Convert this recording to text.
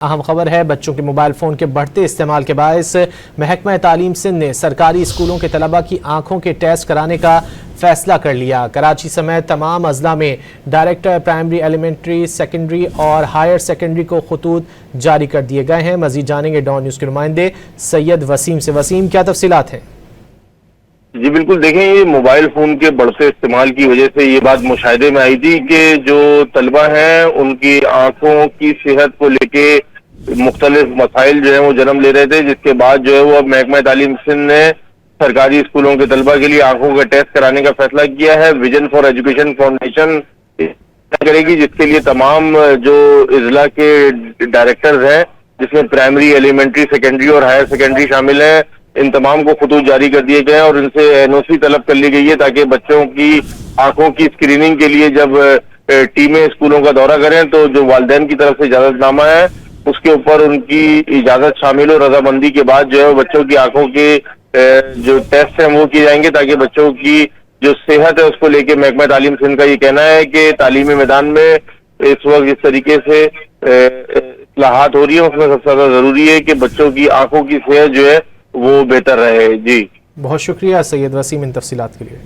اہم خبر ہے، بچوں کے موبائل فون کے بڑھتے استعمال کے باعث محکمہ تعلیم سندھ نے سرکاری اسکولوں کے طلبہ کی آنکھوں کے ٹیسٹ کرانے کا فیصلہ کر لیا۔ کراچی سمیت تمام اضلاع میں ڈائریکٹر پرائمری، ایلیمنٹری، سیکنڈری اور ہائر سیکنڈری کو خطوط جاری کر دیے گئے ہیں۔ مزید جانیں گے ڈان نیوز کے نمائندے سید وسیم سے۔ وسیم، کیا تفصیلات ہیں؟ جی بالکل، دیکھیں یہ موبائل فون کے بڑھتے استعمال کی وجہ سے یہ بات مشاہدے میں آئی تھی کہ جو طلبہ ہیں ان کی آنکھوں کی صحت کو لے کے مختلف مسائل جو ہیں وہ جنم لے رہے تھے، جس کے بعد جو ہے وہ اب محکمہ تعلیم سندھ نے سرکاری اسکولوں کے طلبہ کے لیے آنکھوں کا ٹیسٹ کرانے کا فیصلہ کیا ہے۔ ویژن فار ایجوکیشن فاؤنڈیشن کرے گی، جس کے لیے تمام جو اضلاع کے ڈائریکٹرز ہیں، جس میں پرائمری، ایلیمنٹری، سیکنڈری اور ہائر سیکنڈری شامل ہیں، ان تمام کو خطوط جاری کر دیے گئے ہیں اور ان سے NOC طلب کر لی گئی ہے تاکہ بچوں کی آنکھوں کی اسکریننگ کے لیے جب ٹیمیں اسکولوں کا دورہ کریں تو جو والدین کی طرف سے اجازت نامہ ہے اس کے اوپر ان کی اجازت شامل ہو، رضامندی کے بعد جو ہے بچوں کی آنکھوں کے جو ٹیسٹ ہیں وہ کیے جائیں گے تاکہ بچوں کی جو صحت ہے اس کو لے کے محکمہ تعلیم سندھ کا یہ کہنا ہے کہ تعلیمی میدان میں اس وقت جس طریقے سے اصلاحات ہو رہی ہیں اس میں سب سے زیادہ ضروری ہے کہ بچوں کی آنکھوں کی صحت جو ہے وہ بہتر رہے۔ جی بہت شکریہ سید وسیم ان تفصیلات کے لیے۔